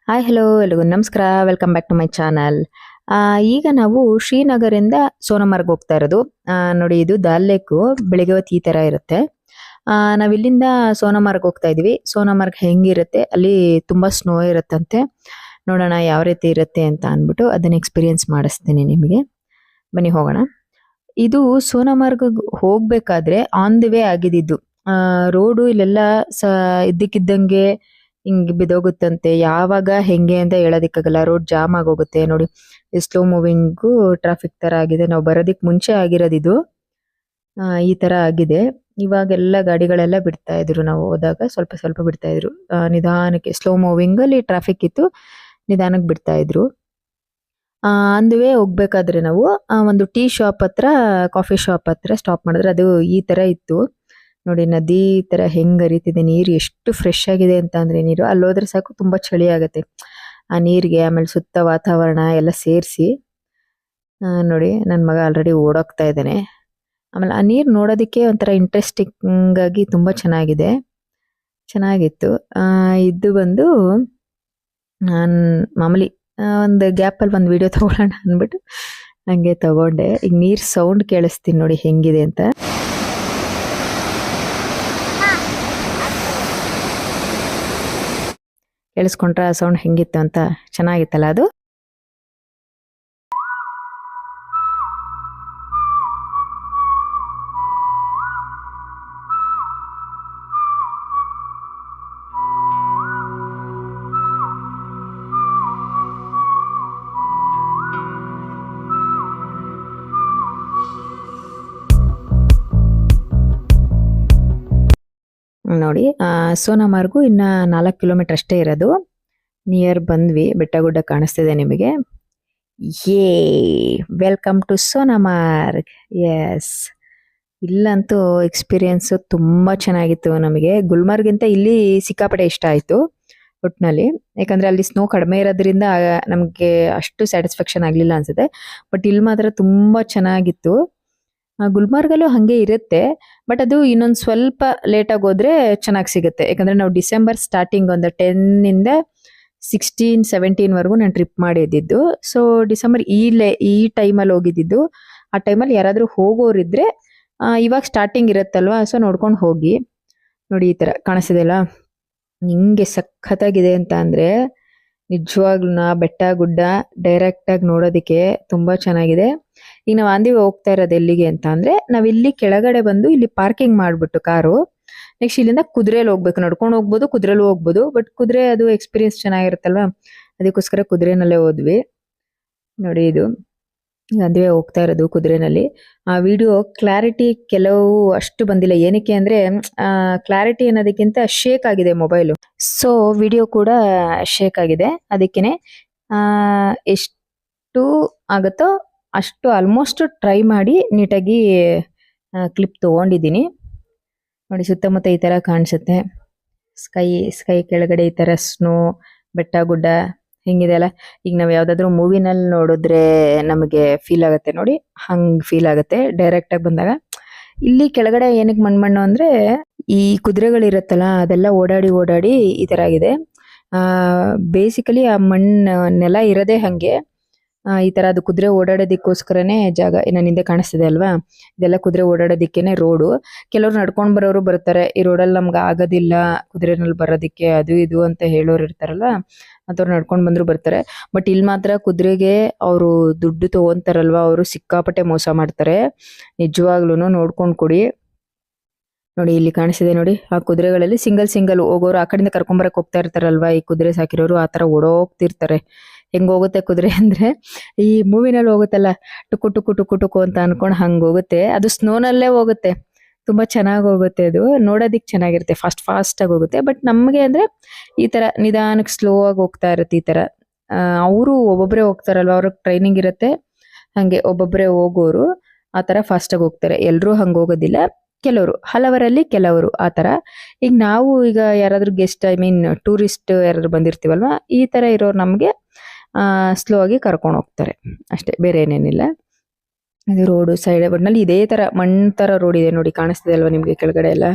Hi hello ಎಲ್ರಿಗೂ ನಮಸ್ಕಾರ. Welcome back to my channel. ಈಗ ನಾವು ಶ್ರೀನಗರಿಂದ ಸೋನಮರ್ಗ್ ಹೋಗ್ತಾ ಇರೋದು. ನೋಡಿ ಇದು ದಾಲ್ ಲೇಕು ಬೆಳಿಗ್ಗೆ ಹೊತ್ತು ಈ ತರ ಇರುತ್ತೆ. ನಾವ್ ಇಲ್ಲಿಂದ ಸೋನಮರ್ಗ್ ಹೋಗ್ತಾ ಇದೀವಿ. ಸೋನಮರ್ಗ್ ಹೆಂಗಿರುತ್ತೆ ಅಲ್ಲಿ ತುಂಬಾ ಸ್ನೋ ಇರುತ್ತಂತೆ. ನೋಡೋಣ ಯಾವ ರೀತಿ ಇರುತ್ತೆ ಅಂತ ಅಂದ್ಬಿಟ್ಟು ಅದನ್ನ ಎಕ್ಸ್ಪೀರಿಯನ್ಸ್ ಮಾಡಿಸ್ತೀನಿ ನಿಮಗೆ. ಬನ್ನಿ ಹೋಗೋಣ. ಇದು ಸೋನಮರ್ಗ್ ಹೋಗ್ಬೇಕಾದ್ರೆ ಆನ್ ದಿ ವೇ ಆಗಿದ್ದು. ರೋಡು ಇಲ್ಲೆಲ್ಲ ಇದ್ದಕ್ಕಿದ್ದಂಗೆ ಹಿಂಗ್ ಬಿದೋಗುತ್ತಂತೆ. ಯಾವಾಗ ಹೆಂಗೆ ಅಂತ ಹೇಳೋದಿಕ್ಕಾಗಲ್ಲ. ರೋಡ್ ಜಾಮ್ ಆಗೋಗುತ್ತೆ ನೋಡಿ. ಸ್ಲೋ ಮೂವಿಂಗು ಟ್ರಾಫಿಕ್ ತರ ಆಗಿದೆ. ನಾವು ಬರೋದಿಕ್ ಮುಂಚೆ ಆಗಿರೋದಿದು. ಈ ತರ ಆಗಿದೆ. ಇವಾಗೆಲ್ಲ ಗಾಡಿಗಳೆಲ್ಲ ಬಿಡ್ತಾ ಇದ್ರು. ನಾವು ಹೋದಾಗ ಸ್ವಲ್ಪ ಸ್ವಲ್ಪ ಬಿಡ್ತಾ ಇದ್ರು. ನಿಧಾನಕ್ಕೆ ಸ್ಲೋ ಮೂವಿಂಗ್ ಅಲ್ಲಿ ಟ್ರಾಫಿಕ್ ಇತ್ತು. ನಿಧಾನಕ್ಕೆ ಬಿಡ್ತಾ ಇದ್ರು. ಅಂದುವೆ ಹೋಗ್ಬೇಕಾದ್ರೆ ನಾವು ಒಂದು ಟೀ ಶಾಪ್ ಹತ್ರ ಕಾಫಿ ಶಾಪ್ ಹತ್ರ ಸ್ಟಾಪ್ ಮಾಡಿದ್ರೆ ಅದು ಈ ತರ ಇತ್ತು. ನೋಡಿ ನದಿ ತರ ಹೆಂಗ್ ಹರಿತಿದೆ ನೀರು, ಎಷ್ಟು ಫ್ರೆಶ್ ಆಗಿದೆ ಅಂತ ಅಂದ್ರೆ ನೀರು. ಅಲ್ಲಿ ಹೋದ್ರೆ ಸಾಕು ತುಂಬಾ ಚಳಿ ಆಗತ್ತೆ ಆ ನೀರಿಗೆ. ಆಮೇಲೆ ಸುತ್ತ ವಾತಾವರಣ ಎಲ್ಲ ಸೇರಿಸಿ ನೋಡಿ ನನ್ನ ಮಗ ಆಲ್ರೆಡಿ ಓಡೋಗ್ತಾ ಇದ್ದಾನೆ. ಆಮೇಲೆ ಆ ನೀರ್ ನೋಡೋದಕ್ಕೆ ಒಂಥರ ಇಂಟ್ರೆಸ್ಟಿಂಗ್ ಆಗಿ ತುಂಬಾ ಚೆನ್ನಾಗಿದೆ. ಚೆನ್ನಾಗಿತ್ತು. ಇದು ಬಂದು ನಾನ್ ಮಾಮೂಲಿ ಒಂದು ಗ್ಯಾಪ್ ಅಲ್ಲಿ ಒಂದು ವಿಡಿಯೋ ತಗೊಳ್ಳೋಣ ಅಂದ್ಬಿಟ್ಟು ಹಂಗೆ ತಗೊಂಡೆ. ಈಗ ನೀರ್ ಸೌಂಡ್ ಕೇಳಿಸ್ತೀನಿ ನೋಡಿ ಹೆಂಗಿದೆ ಅಂತ. ಕೇಳಿಸ್ಕೊಂಡ್ರೆ ಆ ಸೌಂಡ್ ಹೆಂಗಿತ್ತು ಅಂತ. ಚೆನ್ನಾಗಿತ್ತಲ್ಲ ಅದು. ನೋಡಿ ಸೋನಮಾರ್ಗು ಇನ್ನ 4 ಕಿಲೋಮೀಟರ್ ಅಷ್ಟೇ ಇರೋದು. ನಿಯರ್ ಬಂದ್ವಿ. ಬೆಟ್ಟ ಗುಡ್ಡ ಕಾಣಿಸ್ತಿದೆ ನಿಮಗೆ. Welcome to Sonamarg. ಎಸ್, ಇಲ್ಲಂತೂ ಎಕ್ಸ್ಪೀರಿಯನ್ಸ್ ತುಂಬಾ ಚೆನ್ನಾಗಿತ್ತು ನಮಗೆ. ಗುಲ್ಮರ್ಗಿಂತ ಇಲ್ಲಿ ಸಿಕ್ಕಾಪಟ್ಟೆ ಇಷ್ಟ ಆಯ್ತು ಒಟ್ನಲ್ಲಿ. ಯಾಕಂದ್ರೆ ಅಲ್ಲಿ ಸ್ನೋ ಕಡಿಮೆ ಇರೋದ್ರಿಂದ ನಮ್ಗೆ ಅಷ್ಟು ಸ್ಯಾಟಿಸ್ಫ್ಯಾಕ್ಷನ್ ಆಗ್ಲಿಲ್ಲ ಅನ್ಸುತ್ತೆ. ಬಟ್ ಇಲ್ಲಿ ಮಾತ್ರ ತುಂಬಾ ಚೆನ್ನಾಗಿತ್ತು. ಗುಲ್ಮರ್ಗಲ್ಲೂ ಹಂಗೆ ಇರುತ್ತೆ. ಬಟ್ ಅದು ಇನ್ನೊಂದ್ ಸ್ವಲ್ಪ ಲೇಟ್ ಆಗಿ ಹೋದ್ರೆ ಚೆನ್ನಾಗಿ ಸಿಗುತ್ತೆ. ಯಾಕಂದ್ರೆ ನಾವು ಡಿಸೆಂಬರ್ ಸ್ಟಾರ್ಟಿಂಗ್ ಒಂದು 10 ಇಂದ 16, 17 ವರೆಗೂ ನಾನು ಟ್ರಿಪ್ ಮಾಡಿದ್ದು. ಸೊ ಡಿಸೆಂಬರ್ ಈ ಟೈಮಲ್ಲಿ ಹೋಗಿದ್ದು. ಆ ಟೈಮಲ್ಲಿ ಯಾರಾದ್ರೂ ಹೋಗೋರಿದ್ರೆ ಇವಾಗ ಸ್ಟಾರ್ಟಿಂಗ್ ಇರುತ್ತಲ್ವಾ, ಸೊ ನೋಡ್ಕೊಂಡು ಹೋಗಿ. ನೋಡಿ ಈ ತರ ಕಾಣಿಸ್ತಿದೆಯಲ್ಲ ಹಿಂಗೆ ಸಖತ್ತಾಗಿದೆ ಅಂತ ಅಂದ್ರೆ ನಿಜವಾಗ್ಲೂ ಬೆಟ್ಟ ಗುಡ್ಡ ಡೈರೆಕ್ಟ್ ಆಗಿ ನೋಡೋದಕ್ಕೆ ತುಂಬಾ ಚೆನ್ನಾಗಿದೆ. ಈಗ ನಾವು ಆಂದಿ ಹೋಗ್ತಾ ಇರೋದು ಎಲ್ಲಿಗೆ ಅಂತ ಅಂದ್ರೆ ನಾವ್ ಇಲ್ಲಿ ಕೆಳಗಡೆ ಬಂದು ಇಲ್ಲಿ ಪಾರ್ಕಿಂಗ್ ಮಾಡ್ಬಿಟ್ಟು ಕಾರು ನೆಕ್ಸ್ಟ್ ಇಲ್ಲಿಂದ ಕುದುರೆಯಲ್ಲಿ ಹೋಗ್ಬೇಕು. ನಡ್ಕೊಂಡು ಹೋಗ್ಬೋದು, ಕುದುರೆಲ್ಲೂ ಹೋಗ್ಬೋದು. ಬಟ್ ಕುದುರೆ ಅದು ಎಕ್ಸ್ಪೀರಿಯನ್ಸ್ ಚೆನ್ನಾಗಿರುತ್ತಲ್ವಾ, ಅದಕ್ಕೋಸ್ಕರ ಕುದುರೆನಲ್ಲೇ ಹೋದ್ವಿ. ನೋಡಿ ಇದು ಅದುವೇ ಹೋಗ್ತಾ ಇರೋದು ಕುದುರೆನಲ್ಲಿ. ಆ ವಿಡಿಯೋ ಕ್ಲಾರಿಟಿ ಕೆಲವು ಅಷ್ಟು ಬಂದಿಲ್ಲ. ಏನಕ್ಕೆ ಅಂದ್ರೆ ಕ್ಲಾರಿಟಿ ಅನ್ನೋದಕ್ಕಿಂತ ಶೇಕ್ ಆಗಿದೆ ಮೊಬೈಲು. ಸೊ ವಿಡಿಯೋ ಕೂಡ ಶೇಕ್ ಆಗಿದೆ. ಅದಕ್ಕೇನೆ ಎಷ್ಟು ಆಗುತ್ತೋ ಅಷ್ಟು ಆಲ್ಮೋಸ್ಟ್ ಟ್ರೈ ಮಾಡಿ ನೀಟಾಗಿ ಕ್ಲಿಪ್ ತಗೊಂಡಿದ್ದೀನಿ. ನೋಡಿ ಸುತ್ತಮುತ್ತ ಈ ತರ ಕಾಣಿಸುತ್ತೆ. ಸ್ಕೈ ಕೆಳಗಡೆ ಈ ತರ ಸ್ನೋ, ಬೆಟ್ಟ ಗುಡ್ಡ ಹೆಂಗಿದೆ ಅಲ್ಲ. ಈಗ ನಾವ್ ಯಾವ್ದಾದ್ರು ಮೂವಿನಲ್ಲಿ ನೋಡಿದ್ರೆ ನಮಗೆ ಫೀಲ್ ಆಗುತ್ತೆ ನೋಡಿ, ಹಂಗ್ ಫೀಲ್ ಆಗುತ್ತೆ ಡೈರೆಕ್ಟ್ ಆಗಿ ಬಂದಾಗ. ಇಲ್ಲಿ ಕೆಳಗಡೆ ಏನಕ್ಕೆ ಮಣ್ಣು ಅಂದ್ರೆ ಈ ಕುದುರೆಗಳಿರುತ್ತಲ್ಲ ಅದೆಲ್ಲ ಓಡಾಡಿ ಓಡಾಡಿ ಈ ತರ ಆಗಿದೆ. ಬೇಸಿಕಲಿ ಆ ಮಣ್ಣು ನೆಲ ಇರೋದೇ ಹಂಗೆ. ಈ ತರ ಅದು ಕುದುರೆ ಓಡಾಡೋದಿಕ್ಕೋಸ್ಕರನೇ ಜಾಗ. ನನ್ನ ಹಿಂದೆ ಕಾಣಿಸ್ತಿದೆ ಅಲ್ವಾ, ಇದೆಲ್ಲ ಕುದುರೆ ಓಡಾಡೋದಿಕ್ಕೇನೆ ರೋಡು. ಕೆಲವ್ರು ನಡ್ಕೊಂಡ್ ಬರೋರು ಬರ್ತಾರೆ. ಈ ರೋಡಲ್ಲಿ ನಮ್ಗೆ ಆಗೋದಿಲ್ಲ ಕುದುರೆನಲ್ಲಿ ಬರೋದಿಕ್ಕೆ ಅದು ಇದು ಅಂತ ಹೇಳೋರು ಇರ್ತಾರಲ್ಲ, ಅಂತವ್ರು ನಡ್ಕೊಂಡ್ ಬಂದ್ರು ಬರ್ತಾರೆ. ಬಟ್ ಇಲ್ಲಿ ಮಾತ್ರ ಕುದುರೆಗೆ ಅವರು ದುಡ್ಡು ತಗೊಂತಾರಲ್ವಾ, ಅವರು ಸಿಕ್ಕಾಪಟ್ಟೆ ಮೋಸ ಮಾಡ್ತಾರೆ. ನಿಜವಾಗ್ಲೂ ನೋಡ್ಕೊಂಡ್ ಕೊಡಿ. ನೋಡಿ ಇಲ್ಲಿ ಕಾಣಿಸಿದೆ ನೋಡಿ, ಆ ಕುದುರೆಗಳಲ್ಲಿ ಸಿಂಗಲ್ ಹೋಗೋರು ಆ ಕಡೆಯಿಂದ ಕರ್ಕೊಂಬರಕ್ ಹೋಗ್ತಾ ಇರ್ತಾರಲ್ವಾ, ಈ ಕುದುರೆ ಸಾಕಿರೋರು ಆ ತರ ಓಡೋಗ್ತಿರ್ತಾರೆ. ಹೆಂಗ್ ಹೋಗುತ್ತೆ ಕುದುರೆ ಅಂದ್ರೆ ಈ ಮೂವಿನಲ್ಲಿ ಹೋಗುತ್ತಲ್ಲ, ಟುಕು ಟುಕು ಟುಕು ಟುಕು ಅಂತ ಅನ್ಕೊಂಡ್ ಹಂಗ್ ಹೋಗುತ್ತೆ. ಅದು ಸ್ನೋನಲ್ಲೇ ಹೋಗುತ್ತೆ. ತುಂಬಾ ಚೆನ್ನಾಗಿ ಹೋಗುತ್ತೆ. ಅದು ನೋಡೋದಿಕ್ ಚೆನ್ನಾಗಿರುತ್ತೆ. ಫಾಸ್ಟ್ ಆಗಿ ಹೋಗುತ್ತೆ. ಬಟ್ ನಮ್ಗೆ ಅಂದ್ರೆ ಈ ತರ ನಿಧಾನಕ್ಕೆ ಸ್ಲೋ ಆಗಿ ಹೋಗ್ತಾ ಇರುತ್ತೆ. ಈ ತರ ಅವರು ಒಬ್ಬೊಬ್ರೆ ಹೋಗ್ತಾರಲ್ವಾ, ಅವ್ರಿಗೆ ಟ್ರೈನಿಂಗ್ ಇರುತ್ತೆ. ಹಂಗೆ ಒಬ್ಬೊಬ್ರೆ ಹೋಗೋರು ಆ ತರ ಫಾಸ್ಟ್ ಆಗಿ ಹೋಗ್ತಾರೆ. ಎಲ್ರೂ ಹಂಗ ಹೋಗೋದಿಲ್ಲ, ಕೆಲವರು, ಹಲವರಲ್ಲಿ ಕೆಲವರು ಆ ತರ. ಈಗ ನಾವು ಈಗ ಯಾರಾದ್ರೂ ಗೆಸ್ಟ್, ಐ ಮೀನ್ ಟೂರಿಸ್ಟ್ ಯಾರಾದ್ರು ಬಂದಿರ್ತೀವಲ್ವಾ, ಈ ತರ ಇರೋರು ನಮ್ಗೆ ಸ್ಲೋ ಆಗಿ ಕರ್ಕೊಂಡು ಹೋಗ್ತಾರೆ ಅಷ್ಟೇ, ಬೇರೆ ಏನೇನಿಲ್ಲ. ಇದು ರೋಡು ಸೈಡ್ ಒಟ್ನಲ್ಲಿ ಇದೇ ತರ ಮಣ್ಣು ತರ ರೋಡ್ ಇದೆ ನೋಡಿ, ಕಾಣಿಸ್ತಿದೆ ಅಲ್ವಾ ನಿಮ್ಗೆ ಕೆಳಗಡೆ ಎಲ್ಲ.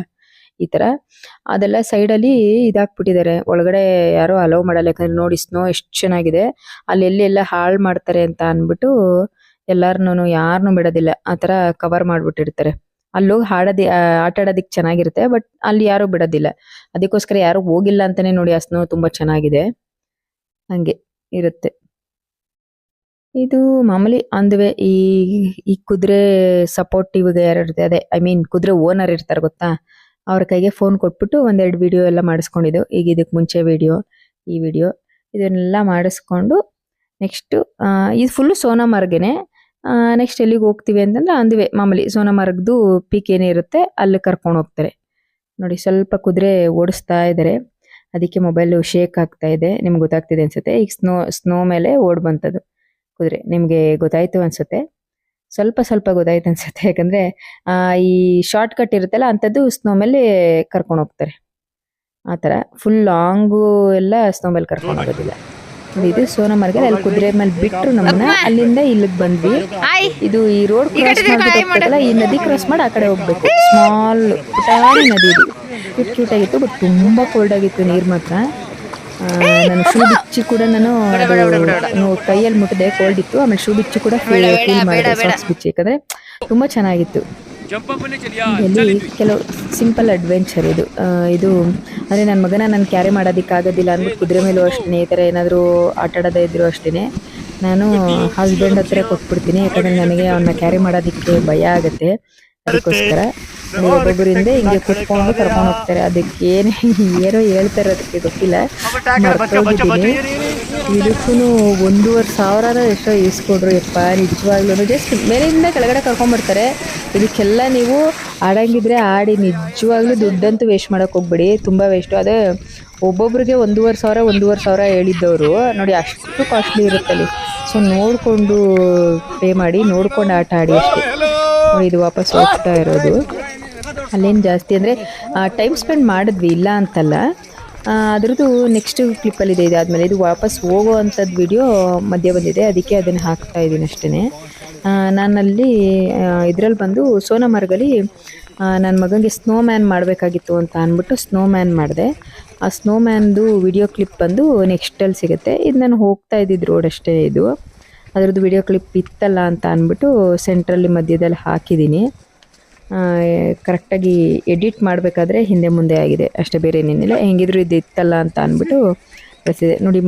ಈ ತರ ಅದೆಲ್ಲ ಸೈಡಲ್ಲಿ ಇದಾಕ್ಬಿಟ್ಟಿದ್ದಾರೆ. ಒಳಗಡೆ ಯಾರೋ ಅಲೋ ಮಾಡಲ್ಲ, ಯಾಕಂದ್ರೆ ನೋಡಿ ಸ್ನೋ ಎಷ್ಟು ಚೆನ್ನಾಗಿದೆ. ಅಲ್ಲಿ ಎಲ್ಲಿ ಎಲ್ಲ ಹಾಳು ಮಾಡ್ತಾರೆ ಅಂತ ಅನ್ಬಿಟ್ಟು ಎಲ್ಲಾರ್ನು ಯಾರನ್ನೂ ಬಿಡೋದಿಲ್ಲ, ಆ ತರ ಕವರ್ ಮಾಡ್ಬಿಟ್ಟಿರ್ತಾರೆ. ಅಲ್ಲೋಗಿ ಆಟ ಆಡೋದಿಕ್ ಚೆನ್ನಾಗಿರುತ್ತೆ, ಬಟ್ ಅಲ್ಲಿ ಯಾರು ಬಿಡೋದಿಲ್ಲ. ಅದಕ್ಕೋಸ್ಕರ ಯಾರು ಹೋಗಿಲ್ಲ ಅಂತಾನೆ ನೋಡಿ, ಆ ಸ್ನೋ ತುಂಬಾ ಚೆನ್ನಾಗಿದೆ, ಹಂಗೆ ಇರುತ್ತೆ. ಇದು ಮಾಮೂಲಿ ಅಂದ್ವೆ ಈ ಕುದುರೆ ಸಪೋರ್ಟಿವ್ ಯಾರು ಇರುತ್ತೆ, ಅದೇ ಐ ಮೀನ್ ಕುದುರೆ ಓನರ್ ಇರ್ತಾರೆ ಗೊತ್ತಾ, ಅವ್ರ ಕೈಗೆ ಫೋನ್ ಕೊಟ್ಬಿಟ್ಟು ಒಂದೆರಡು ವಿಡಿಯೋ ಎಲ್ಲ ಮಾಡಿಸ್ಕೊಂಡಿದ್ದು. ಈಗ ಇದಕ್ಕೆ ಮುಂಚೆ ವಿಡಿಯೋ, ಈ ವಿಡಿಯೋ ಇದನ್ನೆಲ್ಲ ಮಾಡಿಸ್ಕೊಂಡು ನೆಕ್ಸ್ಟ್ ಇದು ಫುಲ್ಲು ಸೋನಾಮಾರ್ಗೇನೆ. ನೆಕ್ಸ್ಟ್ ಎಲ್ಲಿಗೆ ಹೋಗ್ತೀವಿ ಅಂತಂದ್ರೆ ಅಂದ್ವೆ ಮಾಮೂಲಿ ಸೋನಾಮಾರ್ಗ್ದು ಪೀಕ್ ಏನೇ ಇರುತ್ತೆ ಅಲ್ಲಿ ಕರ್ಕೊಂಡು ಹೋಗ್ತಾರೆ. ನೋಡಿ ಸ್ವಲ್ಪ ಕುದುರೆ ಓಡಿಸ್ತಾ ಇದ್ದಾರೆ, ಅದಕ್ಕೆ ಮೊಬೈಲ್ ಶೇಕ್ ಆಗ್ತಾ ಇದೆ, ನಿಮ್ಗೆ ಗೊತ್ತಾಗ್ತಿದೆ ಅನ್ಸುತ್ತೆ. ಈಗ ಸ್ನೋ ಮೇಲೆ ಓಡ್ ಬಂತದ್ದು ಕುದುರೆ, ನಿಮ್ಗೆ ಗೊತ್ತಾಯ್ತು ಅನ್ಸುತ್ತೆ, ಸ್ವಲ್ಪ ಸ್ವಲ್ಪ ಗೊತ್ತಾಯ್ತು ಅನ್ಸುತ್ತೆ. ಯಾಕಂದ್ರೆ ಈ ಶಾರ್ಟ್ ಕಟ್ ಇರುತ್ತಲ್ಲ ಅಂಥದ್ದು ಸ್ನೋ ಮೇಲೆ ಕರ್ಕೊಂಡು ಹೋಗ್ತಾರೆ. ಆ ಥರ ಫುಲ್ ಲಾಂಗು ಎಲ್ಲ ಸ್ನೋ ಮೇಲೆ ಕರ್ಕೊಂಡು ಹೋಗೋದಿಲ್ಲ. ಇದು ಸೋನಾಮಾರ್ಗ, ಅಲ್ಲಿ ಕುದುರೆ ಮೇಲೆ ಬಿಟ್ಟರು ನಮ್ಮನ್ನ, ಅಲ್ಲಿಂದ ಇಲ್ಲಿಗೆ ಬಂದ್ವಿ. ಇದು ಈ ರೋಡ್ ಕ್ರಾಸ್ ಮಾಡ್ಬಿಟ್ಟು ಈ ನದಿ ಕ್ರಾಸ್ ಮಾಡಿ ಆ ಕಡೆ ಹೋಗ್ಬೇಕು. ಸ್ಮಾಲ್ ಪುಟಾಣಿ ನದಿ, ಇದು ಕ್ಯೂಟ್ ಕ್ಯೂಟ್ ಆಗಿತ್ತು, ಬಟ್ ತುಂಬಾ ಕೋಲ್ಡ್ ಆಗಿತ್ತು ನೀರು ಮಾತ್ರ. ನಾನು ಶೂ ಬಿಚ್ಚಿ ಕೂಡ ನಾನು ಕೈಯಲ್ಲಿ ಮುಟ್ಟದೆ, ಕೋಲ್ಡ್ ಇತ್ತು. ಆಮೇಲೆ ಶೂ ಬಿಚ್ಚಿ ಕೂಡ ಫೀಲ್ ಮಾಡಿದೆ, ಸಾಕ್ಸ್ ಬಿಚ್ಚಿ, ಯಾಕಂದ್ರೆ ತುಂಬಾ ಚೆನ್ನಾಗಿತ್ತು. ಇಲ್ಲಿ ಕೆಲವು ಸಿಂಪಲ್ ಅಡ್ವೆಂಚರ್ ಇದು ಇದು ಅಂದರೆ ನನ್ನ ಮಗನ ನಾನು ಕ್ಯಾರಿ ಮಾಡೋದಕ್ಕಾಗೋದಿಲ್ಲ ಅಂದ್ಬಿಟ್ಟು ಕುದುರೆ ಮೇಲೂ ಅಷ್ಟೇ, ಈ ಥರ ಏನಾದರೂ ಆಟ ಆಡೋದೇ ಇದ್ರು ಅಷ್ಟೇ ನಾನು ಹಸ್ಬೆಂಡ್ ಹತ್ರ ಕೊಟ್ಬಿಡ್ತೀನಿ, ಯಾಕಂದರೆ ನನಗೆ ಅವನ್ನ ಕ್ಯಾರಿ ಮಾಡೋದಕ್ಕೆ ಭಯ ಆಗುತ್ತೆ. ಅದಕ್ಕೋಸ್ಕರ ಒಬ್ಬೊಬ್ಬರಿಂದ ಹಿಂಗೆ ಕುತ್ಕೊಂಡು ಕರ್ಕೊಂಡು ಹೋಗ್ತಾರೆ. ಅದಕ್ಕೆ ಏನೋ ಹೇಳ್ತಾರೆ, ಅದಕ್ಕೆ ಗೊತ್ತಿಲ್ಲ, ಮರ್ತೋಗಿದ್ದೀನಿ. ಇದಕ್ಕೂ 1,500 ಎಷ್ಟೋ ಇಸ್ಕೊಡ್ರು ಯಪ್ಪ, ನಿಜವಾಗ್ಲೂ ಜಸ್ಟ್ ಮೇಲಿಂದ ಕೆಳಗಡೆ ಕರ್ಕೊಂಡ್ಬರ್ತಾರೆ. ಇದಕ್ಕೆಲ್ಲ ನೀವು ಆಡಂಗಿದ್ರೆ ಆಡಿ, ನಿಜವಾಗ್ಲೂ ದುಡ್ಡಂತೂ ವೇಸ್ಟ್ ಮಾಡೋಕೆ ಹೋಗ್ಬೇಡಿ, ತುಂಬ ವೇಸ್ಟು. ಅದೇ ಒಬ್ಬೊಬ್ರಿಗೆ 1,500 ಹೇಳಿದ್ದವರು ನೋಡಿ, ಅಷ್ಟು ಕಾಸ್ಟ್ಲಿ ಇರುತ್ತಲ್ಲಿ. ಸೊ ನೋಡಿಕೊಂಡು ಪೇ ಮಾಡಿ, ನೋಡ್ಕೊಂಡು ಆಟ ಆಡಿ ಅಷ್ಟೇ. ಇದು ವಾಪಸ್ ಹೋಗ್ತಾ ಇರೋದು, ಅಲ್ಲೇನು ಜಾಸ್ತಿ ಅಂದರೆ ಟೈಮ್ ಸ್ಪೆಂಡ್ ಮಾಡಿದ್ವಿ, ಇಲ್ಲ ಅಂತಲ್ಲ. ಅದ್ರದ್ದು ನೆಕ್ಸ್ಟ್ ಕ್ಲಿಪ್ಪಲ್ಲಿದೆ, ಇದಾದಮೇಲೆ ಇದು ವಾಪಸ್ ಹೋಗೋ ಅಂಥದ್ದು ವಿಡಿಯೋ ಮಧ್ಯೆ ಬಂದಿದೆ, ಅದಕ್ಕೆ ಅದನ್ನು ಹಾಕ್ತಾ ಇದ್ದೀನಿ ಅಷ್ಟೇ. ನಾನಲ್ಲಿ ಇದರಲ್ಲಿ ಬಂದು ಸೋನಾಮಾರ್ಗಲ್ಲಿ ನನ್ನ ಮಗನಿಗೆ ಸ್ನೋ ಮ್ಯಾನ್ ಮಾಡಬೇಕಾಗಿತ್ತು ಅಂತ ಅಂದ್ಬಿಟ್ಟು ಸ್ನೋ ಮ್ಯಾನ್ ಮಾಡಿದೆ. ಆ ಸ್ನೋ ಮ್ಯಾನ್ದು ವಿಡಿಯೋ ಕ್ಲಿಪ್ ಬಂದು ನೆಕ್ಸ್ಟಲ್ಲಿ ಸಿಗುತ್ತೆ. ಇದು ನಾನು ಹೋಗ್ತಾ ಇದ್ದಿದ್ದು ರೋಡ್ ಅಷ್ಟೇ, ಇದು ಅದರದ್ದು ವಿಡಿಯೋ ಕ್ಲಿಪ್ ಇತ್ತಲ್ಲ ಅಂತ ಅಂದ್ಬಿಟ್ಟು ಸೆಂಟ್ರಲ್ಲಿ ಮಧ್ಯದಲ್ಲಿ ಹಾಕಿದ್ದೀನಿ. ಕರೆಕ್ಟಾಗಿ ಎಡಿಟ್ ಮಾಡಬೇಕಾದ್ರೆ ಹಿಂದೆ ಮುಂದೆ ಆಗಿದೆ ಅಷ್ಟೇ, ಬೇರೆ ಏನೇನಿಲ್ಲ. ಹೆಂಗಿದ್ರು ಇದು ಇತ್ತಲ್ಲ ಅಂತ ಅಂದ್ಬಿಟ್ಟು ಕಳಿಸಿದೆ. ನೋಡಿ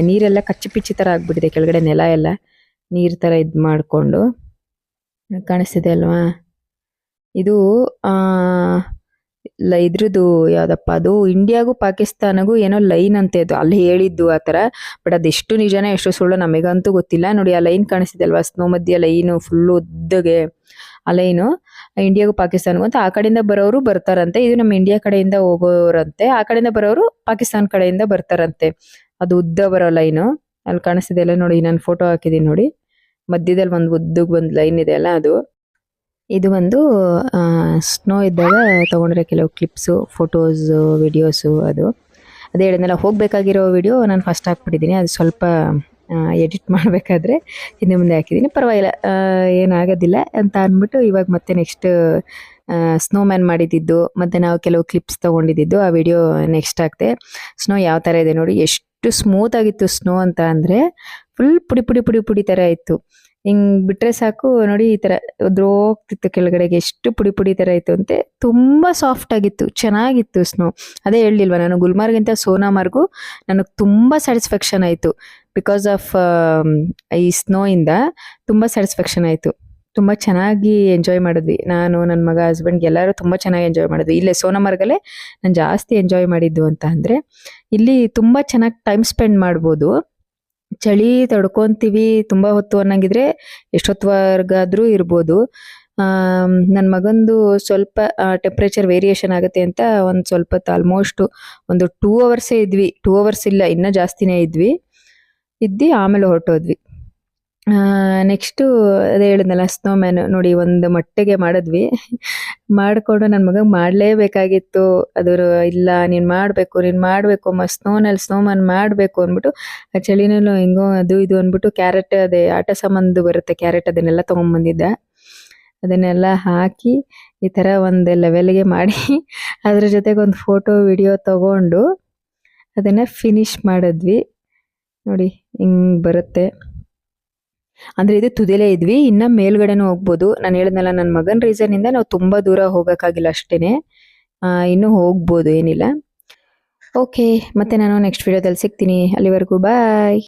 ನೀರೆಲ್ಲ ಕಚ್ಚಿ ಪಿಚ್ಚಿ ಥರ ಆಗಿಬಿಟ್ಟಿದೆ, ಕೆಳಗಡೆ ನೆಲ ಎಲ್ಲ ನೀರು ಥರ ಇದು ಮಾಡಿಕೊಂಡು ಕಾಣಿಸ್ತಿದೆ ಅಲ್ವಾ. ಇದು ಇದ್ರದ್ದು ಯಾವುದಪ್ಪ, ಅದು ಇಂಡಿಯಾಗೂ ಪಾಕಿಸ್ತಾನಿಗೂ ಏನೋ ಲೈನ್ ಅಂತೆ, ಅದು ಅಲ್ಲಿ ಹೇಳಿದ್ದು ಆ ಥರ. ಬಟ್ ಅದೆಷ್ಟು ನಿಜಾನೇ ಎಷ್ಟು ಸುಳ್ಳು ನಮಗಂತೂ ಗೊತ್ತಿಲ್ಲ. ನೋಡಿ ಆ ಲೈನ್ ಕಾಣಿಸ್ತಿದೆ ಅಲ್ವಾ, ಸ್ನೋ ಮಧ್ಯೆ ಲೈನು ಫುಲ್ಲು ಉದ್ದಗೆ ಆ ಲೈನು ಇಂಡಿಯಾಗೂ ಪಾಕಿಸ್ತಾನಿಗೂ ಅಂತ. ಆ ಕಡೆಯಿಂದ ಬರೋರು ಬರ್ತಾರಂತೆ, ಇದು ನಮ್ಮ ಇಂಡಿಯಾ ಕಡೆಯಿಂದ ಹೋಗೋರಂತೆ, ಆ ಕಡೆಯಿಂದ ಬರೋರು ಪಾಕಿಸ್ತಾನ ಕಡೆಯಿಂದ ಬರ್ತಾರಂತೆ. ಅದು ಉದ್ದ ಬರೋ ಲೈನು ಅಲ್ಲಿ ಕಾಣಿಸ್ತಿದೆ ಅಲ್ಲ ನೋಡಿ, ನಾನು ಫೋಟೋ ಹಾಕಿದ್ದೀನಿ ನೋಡಿ, ಮಧ್ಯದಲ್ಲಿ ಒಂದು ಉದ್ದಗೆ ಒಂದು ಲೈನ್ ಇದೆ ಅಲ್ಲ ಅದು. ಇದು ಒಂದು ಸ್ನೋ ಇದ್ದಾಗ ತೊಗೊಂಡಿರೋ ಕೆಲವು ಕ್ಲಿಪ್ಸು, ಫೋಟೋಸು, ವಿಡಿಯೋಸು. ಅದೇ ಹೇಳಿದ್ನಲ್ಲ, ಹೋಗಬೇಕಾಗಿರೋ ವಿಡಿಯೋ ನಾನು ಫಸ್ಟ್ ಹಾಕ್ಬಿಟ್ಟಿದ್ದೀನಿ, ಅದು ಸ್ವಲ್ಪ ಎಡಿಟ್ ಮಾಡಬೇಕಾದ್ರೆ ಹಿಂದೆ ಮುಂದೆ ಹಾಕಿದ್ದೀನಿ, ಪರವಾಗಿಲ್ಲ ಏನಾಗೋದಿಲ್ಲ ಅಂತ ಅಂದ್ಬಿಟ್ಟು ಇವಾಗ ಮತ್ತೆ ನೆಕ್ಸ್ಟ್ ಸ್ನೋ ಮ್ಯಾನ್ ಮಾಡಿದ್ದು ಮತ್ತು ನಾವು ಕೆಲವು ಕ್ಲಿಪ್ಸ್ ತೊಗೊಂಡಿದ್ದು ಆ ವಿಡಿಯೋ ನೆಕ್ಸ್ಟ್ ಹಾಕ್ತೆ. ಸ್ನೋ ಯಾವ ಥರ ಇದೆ ನೋಡಿ, ಎಷ್ಟು ಸ್ಮೂತ್ ಆಗಿತ್ತು ಸ್ನೋ ಅಂತ ಅಂದರೆ, ಫುಲ್ ಪುಡಿ ಪುಡಿ ಪುಡಿ ಪುಡಿ ಥರ ಇತ್ತು. ಹಿಂಗೆ ಬಿಟ್ಟರೆ ಸಾಕು ನೋಡಿ, ಈ ಥರ ಹೋಗ್ತಿತ್ತು ಕೆಳಗಡೆಗೆ, ಎಷ್ಟು ಪುಡಿ ಪುಡಿ ಥರ ಇತ್ತು ಅಂತೆ. ತುಂಬ ಸಾಫ್ಟ್ ಆಗಿತ್ತು, ಚೆನ್ನಾಗಿತ್ತು ಸ್ನೋ. ಅದೇ ಹೇಳಿಲ್ವ ನಾನು, ಗುಲ್ಮಾರ್ಗಿಂತ ಸೋನಾಮಾರ್ಗು ನನಗೆ ತುಂಬ ಸ್ಯಾಟಿಸ್ಫ್ಯಾಕ್ಷನ್ ಆಯಿತು. ಬಿಕಾಸ್ ಆಫ್ ಈ ಸ್ನೋಯಿಂದ ತುಂಬ ಸ್ಯಾಟಿಸ್ಫ್ಯಾಕ್ಷನ್ ಆಯಿತು. ತುಂಬ ಚೆನ್ನಾಗಿ ಎಂಜಾಯ್ ಮಾಡಿದ್ವಿ, ನಾನು ನನ್ನ ಮಗ ಹಸ್ಬೆಂಡ್ಗೆ ಎಲ್ಲರೂ ತುಂಬ ಚೆನ್ನಾಗಿ ಎಂಜಾಯ್ ಮಾಡಿದ್ವಿ. ಇಲ್ಲೇ ಸೋನಾಮಾರ್ಗಲ್ಲೇ ನಾನು ಜಾಸ್ತಿ ಎಂಜಾಯ್ ಮಾಡಿದ್ದು ಅಂತ ಅಂದರೆ, ಇಲ್ಲಿ ತುಂಬ ಚೆನ್ನಾಗಿ ಟೈಮ್ ಸ್ಪೆಂಡ್ ಮಾಡ್ಬೋದು. ಚಳಿ ತಡ್ಕೊತೀವಿ ತುಂಬ ಹೊತ್ತು ಅನ್ನಂಗಿದ್ರೆ ಎಷ್ಟೊತ್ತವರೆಗಾದರೂ ಇರ್ಬೋದು. ನನ್ನ ಮಗಂದು ಸ್ವಲ್ಪ ಟೆಂಪ್ರೇಚರ್ ವೇರಿಯೇಷನ್ ಆಗುತ್ತೆ ಅಂತ ಒಂದು ಸ್ವಲ್ಪ ಆಲ್ಮೋಸ್ಟ್ ಒಂದು 2 ಅವರ್ಸೇ ಇದ್ವಿ, 2 ಅವರ್ಸ್ ಇಲ್ಲ ಇನ್ನೂ ಜಾಸ್ತಿನೇ ಇದ್ವಿ, ಆಮೇಲೆ ಹೊರಟೋದ್ವಿ. ನೆಕ್ಸ್ಟು ಅದೇ ಹೇಳಿದ್ನಲ್ಲ ಸ್ನೋ ಮ್ಯಾನ್ ನೋಡಿ, ಒಂದು ಮಟ್ಟಿಗೆ ಮಾಡಿದ್ವಿ. ಮಾಡಿಕೊಂಡು ನನ್ನ ಮಗಂಗೆ ಮಾಡಲೇಬೇಕಾಗಿತ್ತು, ಅದ್ರ ಇಲ್ಲ ನೀನು ಮಾಡಬೇಕು ಅಮ್ಮ, ಸ್ನೋ ಮ್ಯಾನ್ ಮಾಡಬೇಕು ಅಂದ್ಬಿಟ್ಟು, ಆ ಚಳಿನಲ್ಲೂ ಹೆಂಗೋ ಅದು ಇದು ಅಂದ್ಬಿಟ್ಟು ಕ್ಯಾರೆಟ್, ಅದೇ ಆಟ ಸಾಮಾನು ಬರುತ್ತೆ ಕ್ಯಾರೆಟ್, ಅದನ್ನೆಲ್ಲ ತೊಗೊಂಬಂದಿದ್ದ. ಅದನ್ನೆಲ್ಲ ಹಾಕಿ ಈ ಥರ ಒಂದು ಲೆವೆಲ್ಗೆ ಮಾಡಿ ಅದ್ರ ಜೊತೆಗೆ ಒಂದು ಫೋಟೋ ವಿಡಿಯೋ ತಗೊಂಡು ಅದನ್ನು ಫಿನಿಶ್ ಮಾಡಿದ್ವಿ ನೋಡಿ. ಹಿಂಗೆ ಬರುತ್ತೆ ಅಂದರೆ ಇದು ತುದಿಲೇ ಇದ್ವಿ, ಇನ್ನು ಮೇಲ್ಗಡೆನೂ ಹೋಗ್ಬೋದು. ನಾನು ಹೇಳಿದ್ನಲ್ಲ ನನ್ನ ಮಗನ ರೀಸನ್ನಿಂದ ನಾವು ತುಂಬ ದೂರ ಹೋಗೋಕ್ಕಾಗಿಲ್ಲ ಅಷ್ಟೇ, ಇನ್ನೂ ಹೋಗ್ಬೋದು, ಏನಿಲ್ಲ. ಓಕೆ, ಮತ್ತೆ ನಾನು ನೆಕ್ಸ್ಟ್ ವಿಡಿಯೋದಲ್ಲಿ ಸಿಗ್ತೀನಿ. ಅಲ್ಲಿವರೆಗೂ ಬಾಯ್.